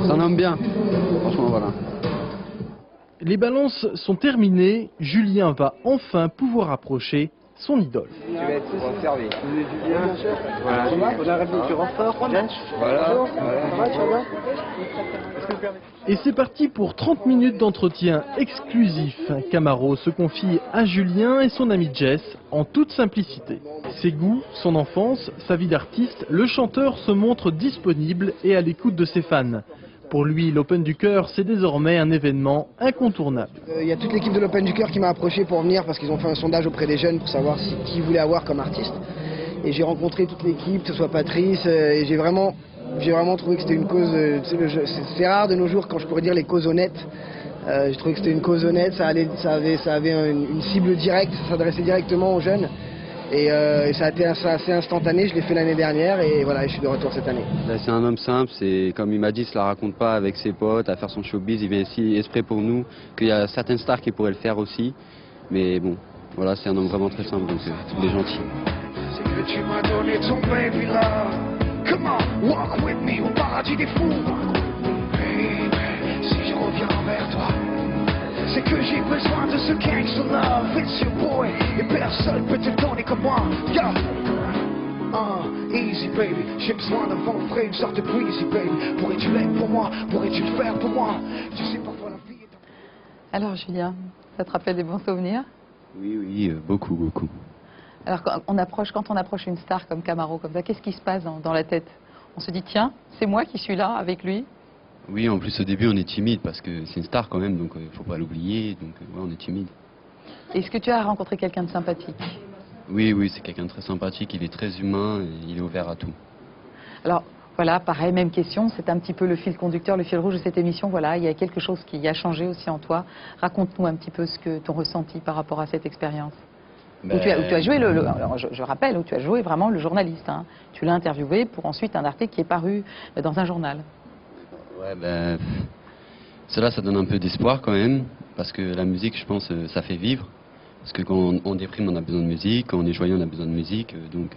c'est un homme bien, franchement voilà. Les balances sont terminées, Julien va enfin pouvoir approcher son idole. Tu vas être observé. Voilà. On arrête tu renforts. Voilà. Et c'est parti pour 30 minutes d'entretien exclusif. Camaro se confie à Julien et son ami Jess en toute simplicité. Ses goûts, son enfance, sa vie d'artiste, le chanteur se montre disponible et à l'écoute de ses fans. Pour lui, l'Open du Cœur, c'est désormais un événement incontournable. Il y a toute l'équipe de l'Open du Cœur qui m'a approché pour venir parce qu'ils ont fait un sondage auprès des jeunes pour savoir qui ils voulaient avoir comme artiste. Et j'ai rencontré toute l'équipe, que ce soit Patrice, et j'ai vraiment trouvé que c'était une cause... C'est rare de nos jours quand je pourrais dire les causes honnêtes. J'ai trouvé que c'était une cause honnête, ça avait une cible directe, ça s'adressait directement aux jeunes. Et ça a été assez instantané, je l'ai fait l'année dernière et voilà, je suis de retour cette année. C'est un homme simple, c'est comme il m'a dit, il se la raconte pas avec ses potes à faire son showbiz, il vient ici exprès pour nous, qu'il y a certaines stars qui pourraient le faire aussi. Mais bon, voilà, c'est un homme vraiment très simple, donc il est gentil. C'est que tu m'as donné ton baby love. Comment walk with me au paradis des fous. Baby, si je reviens vers toi, c'est que j'ai besoin de ce gangster love. It's your boy, et personne peut te le donner comme moi. Yo, easy baby, j'ai besoin d'un vent frais, une sorte de breezy baby. Pourrais-tu l'être pour moi, pourrais-tu le faire pour moi? Tu sais parfois la vie est... Alors Julien, ça te rappelle des bons souvenirs? Oui, beaucoup. Alors quand on approche une star comme Camaro, comme ça, qu'est-ce qui se passe dans la tête? On se dit tiens, c'est moi qui suis là avec lui? Oui, en plus au début on est timide parce que c'est une star quand même, donc il ne faut pas l'oublier, donc ouais, on est timide. Est-ce que tu as rencontré quelqu'un de sympathique? Oui, c'est quelqu'un de très sympathique, il est très humain, et il est ouvert à tout. Alors voilà, pareil, même question, c'est un petit peu le fil conducteur, le fil rouge de cette émission, voilà, il y a quelque chose qui a changé aussi en toi. Raconte-nous un petit peu ton ressenti par rapport à cette expérience. Où tu as joué, alors je rappelle, où tu as joué vraiment le journaliste, hein. Tu l'as interviewé pour ensuite un article qui est paru dans un journal. Ouais, cela ça donne un peu d'espoir quand même, parce que la musique, je pense, ça fait vivre. Parce que quand on déprime, on a besoin de musique, quand on est joyeux, on a besoin de musique. Donc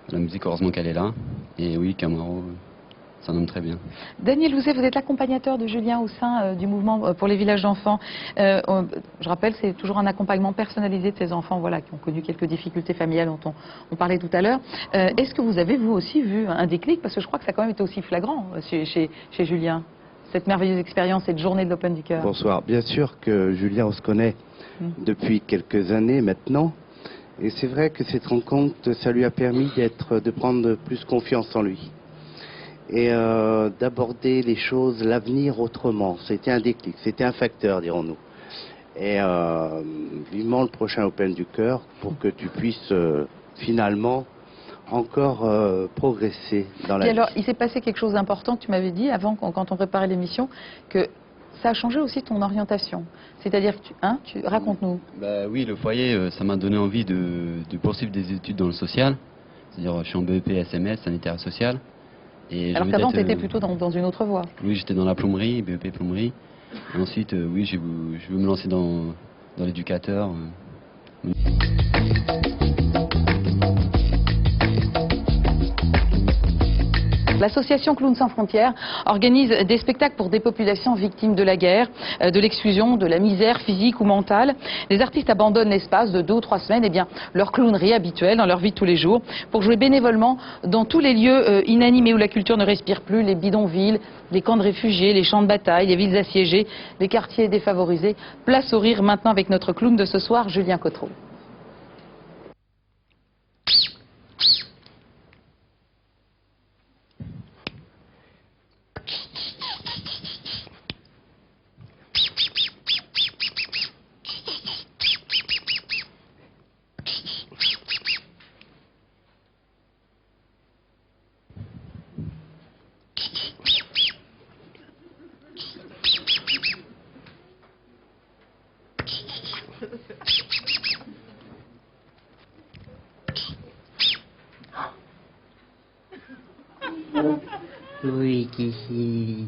la musique, heureusement qu'elle est là. Et oui, Camaro, c'est un homme très bien. Daniel Louzet, vous êtes l'accompagnateur de Julien au sein du mouvement pour les villages d'enfants. Je rappelle, c'est toujours un accompagnement personnalisé de ces enfants voilà, qui ont connu quelques difficultés familiales dont on parlait tout à l'heure. Est-ce que vous avez, vous aussi, vu un déclic? Parce que je crois que ça a quand même été aussi flagrant chez Julien, cette merveilleuse expérience, cette journée de l'Open du Cœur. Bonsoir. Bien sûr que Julien, on se connaît depuis quelques années maintenant. Et c'est vrai que cette rencontre, ça lui a permis de prendre plus confiance en lui. Et d'aborder les choses, l'avenir autrement. C'était un déclic, c'était un facteur, dirons-nous. Et vivement le prochain Open du Cœur pour que tu puisses finalement encore progresser dans la vie. Alors, il s'est passé quelque chose d'important, tu m'avais dit, avant, quand on préparait l'émission, que ça a changé aussi ton orientation. C'est-à-dire que raconte-nous. Bah oui, le foyer, ça m'a donné envie de poursuivre des études dans le social. C'est-à-dire, je suis en BEP SMS, sanitaire social. Et alors qu'avant, tu étais plutôt dans une autre voie. Oui, j'étais dans la plomberie, BEP plomberie. Et ensuite, oui, je veux me lancer dans l'éducateur. L'association Clowns sans frontières organise des spectacles pour des populations victimes de la guerre, de l'exclusion, de la misère physique ou mentale. Les artistes abandonnent l'espace de 2 ou 3 semaines, leur clownerie habituelle dans leur vie de tous les jours, pour jouer bénévolement dans tous les lieux inanimés où la culture ne respire plus, les bidonvilles, les camps de réfugiés, les champs de bataille, les villes assiégées, les quartiers défavorisés. Place au rire maintenant avec notre clown de ce soir, Julien Cotreau. Oui, Kiki.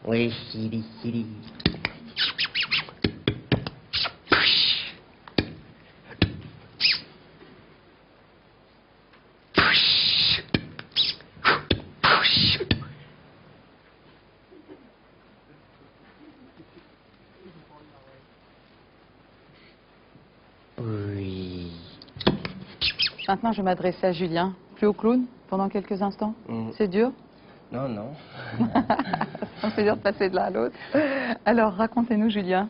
Oui. Oui, Siri, Siri. Oui. Maintenant, je m'adresse à Julien, plus au clown, pendant quelques instants. C'est dur? Non, non. Ça me fait dire de passer de l'un à l'autre. Alors, racontez-nous, Julien,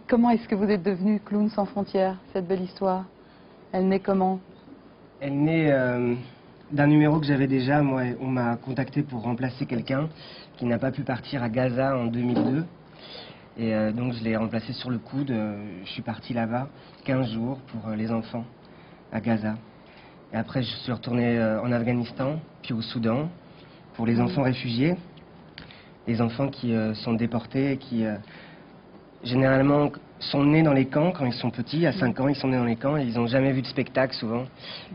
comment est-ce que vous êtes devenu Clown sans frontières, cette belle histoire? Elle naît comment? Elle naît d'un numéro que j'avais déjà. Moi, on m'a contacté pour remplacer quelqu'un qui n'a pas pu partir à Gaza en 2002. Et donc, je l'ai remplacé sur le coude. Je suis parti là-bas 15 jours pour les enfants à Gaza. Et après, je suis retourné en Afghanistan, puis au Soudan, pour les enfants réfugiés, les enfants qui sont déportés, qui généralement sont nés dans les camps quand ils sont petits. À 5 ans, ils sont nés dans les camps et ils n'ont jamais vu de spectacle souvent.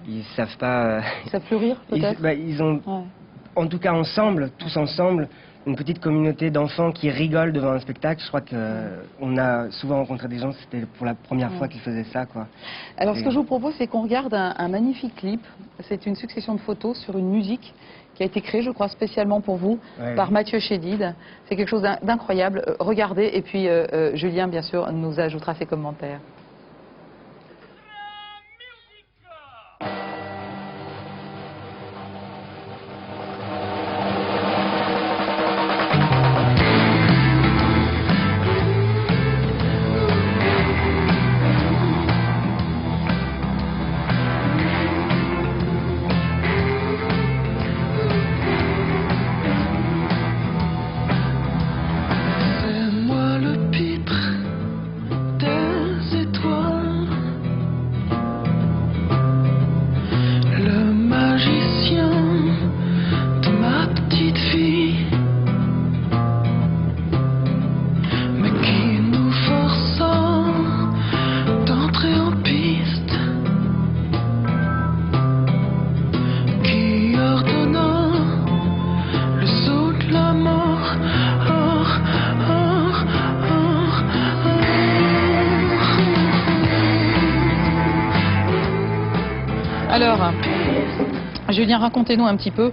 Ils savent pas... Ils savent plus rire, peut-être? Ils ont, en tout cas ensemble, tous ensemble, une petite communauté d'enfants qui rigolent devant un spectacle. Je crois qu'on a souvent rencontré des gens, c'était pour la première fois qu'ils faisaient ça, quoi. Alors, ce que je vous propose, c'est qu'on regarde un magnifique clip. C'est une succession de photos sur une musique qui a été créée, je crois, spécialement pour vous, par Mathieu Chédid. C'est quelque chose d'incroyable. Regardez, et puis Julien, bien sûr, nous ajoutera ses commentaires. Alors, Julien, racontez-nous un petit peu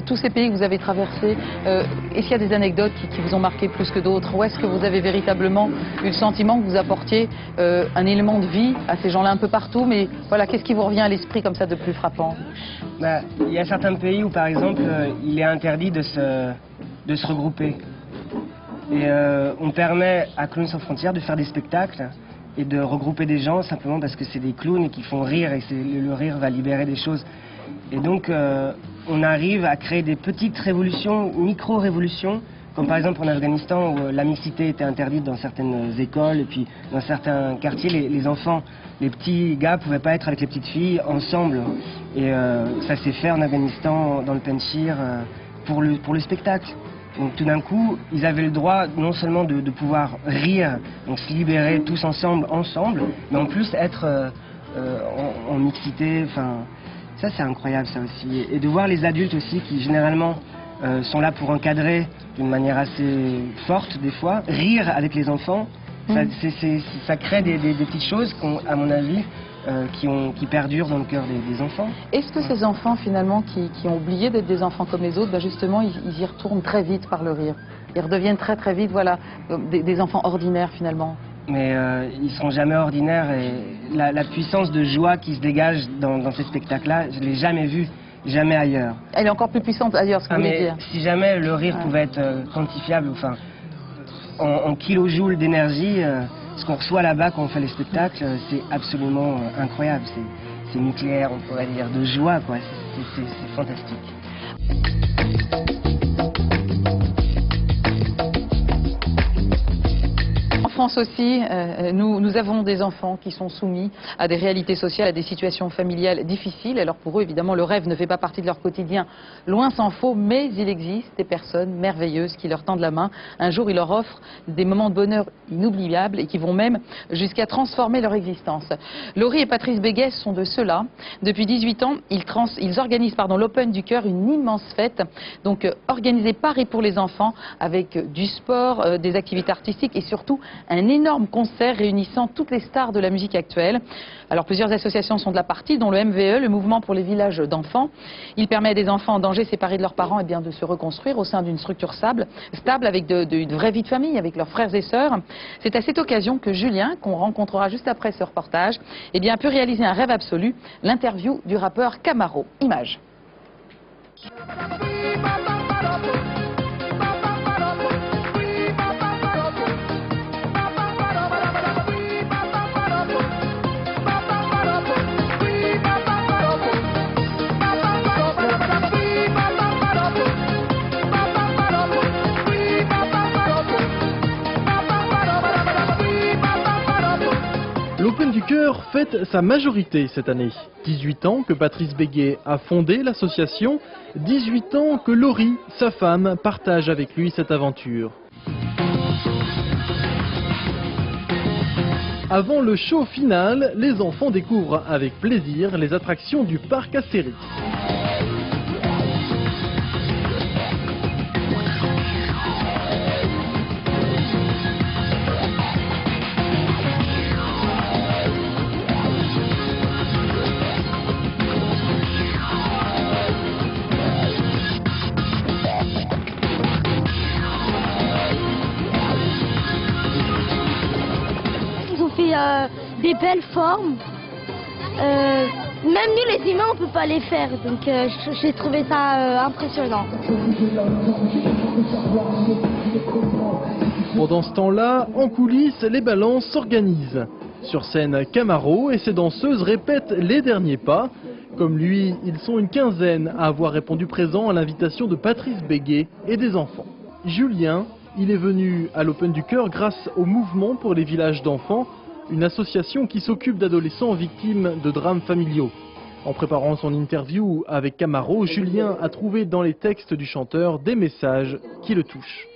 tous ces pays que vous avez traversés. Est-ce qu'il y a des anecdotes qui vous ont marqué plus que d'autres? Ou est-ce que vous avez véritablement eu le sentiment que vous apportiez un élément de vie à ces gens-là un peu partout? Mais voilà, qu'est-ce qui vous revient à l'esprit comme ça de plus frappant? Il y a certains pays où, par exemple, il est interdit de se regrouper. Et on permet à Clowns sans frontières de faire des spectacles et de regrouper des gens simplement parce que c'est des clowns et qui font rire, et le rire va libérer des choses. Et donc on arrive à créer des petites révolutions, micro-révolutions, comme par exemple en Afghanistan où la mixité était interdite dans certaines écoles, et puis dans certains quartiers, les enfants, les petits gars ne pouvaient pas être avec les petites filles ensemble. Et ça s'est fait en Afghanistan, dans le Panjshir, pour le spectacle. Donc tout d'un coup, ils avaient le droit non seulement de pouvoir rire, donc se libérer tous ensemble, mais en plus être en mixité. Enfin, ça c'est incroyable ça aussi. Et de voir les adultes aussi qui généralement sont là pour encadrer d'une manière assez forte des fois, rire avec les enfants, ça crée des petites choses à mon avis qui perdurent dans le cœur des enfants. Est-ce que ces enfants finalement qui ont oublié d'être des enfants comme les autres, justement ils y retournent très vite par le rire? Ils redeviennent très très vite, voilà, des enfants ordinaires finalement. Mais ils ne seront jamais ordinaires, et la puissance de joie qui se dégage dans ces spectacles-là, je ne l'ai jamais vue, jamais ailleurs. Elle est encore plus puissante ailleurs, ce que vous voulez dire. Si jamais le rire pouvait être quantifiable, enfin, en kilojoules d'énergie, ce qu'on reçoit là-bas quand on fait les spectacles, c'est absolument incroyable. C'est nucléaire, on pourrait dire, de joie, quoi. C'est fantastique. l'enfance aussi, nous avons des enfants qui sont soumis à des réalités sociales, à des situations familiales difficiles. Alors pour eux, évidemment, le rêve ne fait pas partie de leur quotidien, loin s'en faut, mais il existe des personnes merveilleuses qui leur tendent la main. Un jour, ils leur offrent des moments de bonheur inoubliables et qui vont même jusqu'à transformer leur existence. Laurie et Patrice Béguet sont de ceux-là. Depuis 18 ans, ils organisent l'Open du Cœur, une immense fête, donc organisée par et pour les enfants, avec du sport, des activités artistiques et surtout un énorme concert réunissant toutes les stars de la musique actuelle. Alors plusieurs associations sont de la partie, dont le MVE, le Mouvement pour les villages d'enfants. Il permet à des enfants en danger séparés de leurs parents de se reconstruire au sein d'une structure stable avec une vraie vie de famille, avec leurs frères et sœurs. C'est à cette occasion que Julien, qu'on rencontrera juste après ce reportage, a pu réaliser un rêve absolu, l'interview du rappeur Camaro. Image. L'Open du Cœur fête sa majorité cette année. 18 ans que Patrice Béguet a fondé l'association, 18 ans que Laurie, sa femme, partage avec lui cette aventure. Avant le show final, les enfants découvrent avec plaisir les attractions du parc Astérix. Des belles formes. Même nous les humains on peut pas les faire, donc j'ai trouvé ça impressionnant. Pendant ce temps-là, en coulisses, les balances s'organisent. Sur scène, Camaro et ses danseuses répètent les derniers pas. Comme lui, ils sont une quinzaine à avoir répondu présent à l'invitation de Patrice Béguet et des enfants. Julien, il est venu à l'Open du Cœur grâce au Mouvement pour les villages d'enfants, une association qui s'occupe d'adolescents victimes de drames familiaux. En préparant son interview avec Camaro, Julien a trouvé dans les textes du chanteur des messages qui le touchent.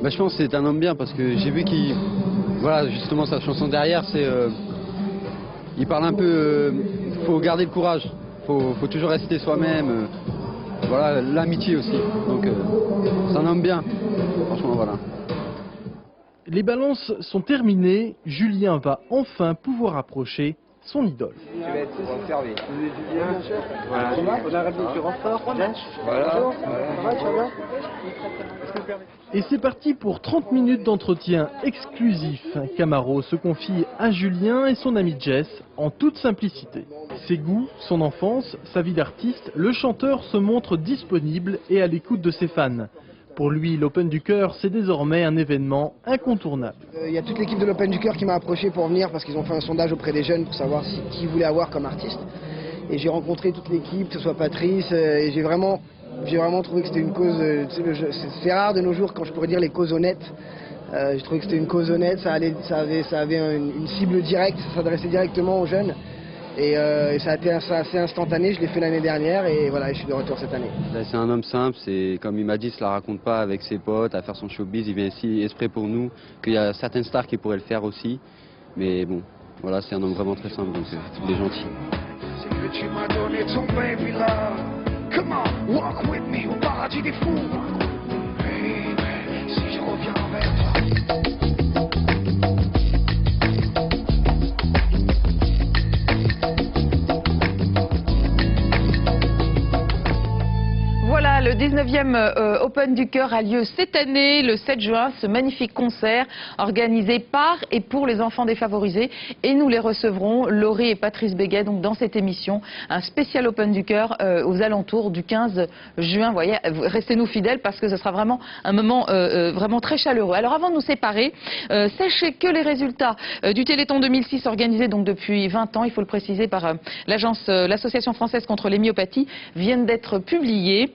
Je pense que c'est un homme bien parce que j'ai vu qu'il... Voilà, justement sa chanson derrière, c'est... il parle un peu... faut garder le courage, faut toujours rester soi-même. Voilà, l'amitié aussi. Donc c'est un homme bien, franchement voilà. Les balances sont terminées, Julien va enfin pouvoir approcher son idole. Tu vas être observé. Voilà. On arrête de renfort. Voilà. Et c'est parti pour 30 minutes d'entretien exclusif. Camaro se confie à Julien et son ami Jess en toute simplicité. Ses goûts, son enfance, sa vie d'artiste, le chanteur se montre disponible et à l'écoute de ses fans. Pour lui, l'Open du Cœur, c'est désormais un événement incontournable. Il y a toute l'équipe de l'Open du Cœur qui m'a approché pour venir parce qu'ils ont fait un sondage auprès des jeunes pour savoir qui ils voulaient avoir comme artiste. Et j'ai rencontré toute l'équipe, que ce soit Patrice, et j'ai vraiment trouvé que c'était une cause... c'est rare de nos jours quand je pourrais dire les causes honnêtes. J'ai trouvé que c'était une cause honnête, ça avait une cible directe, ça s'adressait directement aux jeunes. Et ça a été assez instantané, je l'ai fait l'année dernière et voilà, je suis de retour cette année. C'est un homme simple, c'est comme il m'a dit, il se la raconte pas avec ses potes, à faire son showbiz, il vient ici exprès pour nous, qu'il y a certaines stars qui pourraient le faire aussi. Mais bon, voilà, c'est un homme vraiment très simple, donc il est gentil. C'est que tu m'as donné ton baby love. Come on, walk with me au paradis des fous. Baby, si je reviens vers toi. Voilà, le 19e Open du Cœur a lieu cette année, le 7 juin, ce magnifique concert organisé par et pour les enfants défavorisés. Et nous les recevrons, Laurie et Patrice Béguet, donc dans cette émission, un spécial Open du Cœur aux alentours du 15 juin. Vous voyez, restez-nous fidèles parce que ce sera vraiment un moment vraiment très chaleureux. Alors avant de nous séparer, sachez que les résultats du Téléthon 2006 organisé donc depuis 20 ans, il faut le préciser par l'Association française contre les myopathies, viennent d'être publiés.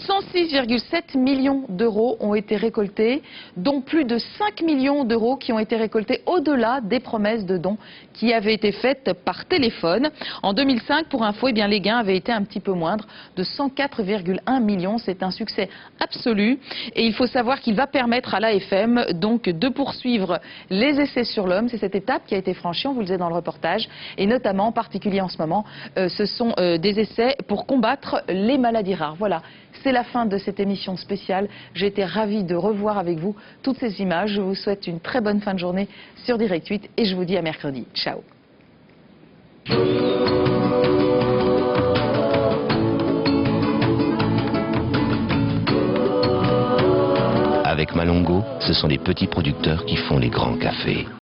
106,7 millions d'euros ont été récoltés, dont plus de 5 millions d'euros qui ont été récoltés au-delà des promesses de dons qui avaient été faites par téléphone. En 2005, pour info, eh bien, les gains avaient été un petit peu moindres, de 104,1 millions. C'est un succès absolu. Et il faut savoir qu'il va permettre à l'AFM donc de poursuivre les essais sur l'homme. C'est cette étape qui a été franchie, on vous le disait dans le reportage. Et notamment, en particulier en ce moment, ce sont des essais pour combattre les maladies rares. Voilà, c'est la fin de cette émission spéciale. J'ai été ravie de revoir avec vous toutes ces images. Je vous souhaite une très bonne fin de journée sur Direct 8 et je vous dis à mercredi. Ciao. Avec Malongo, ce sont les petits producteurs qui font les grands cafés.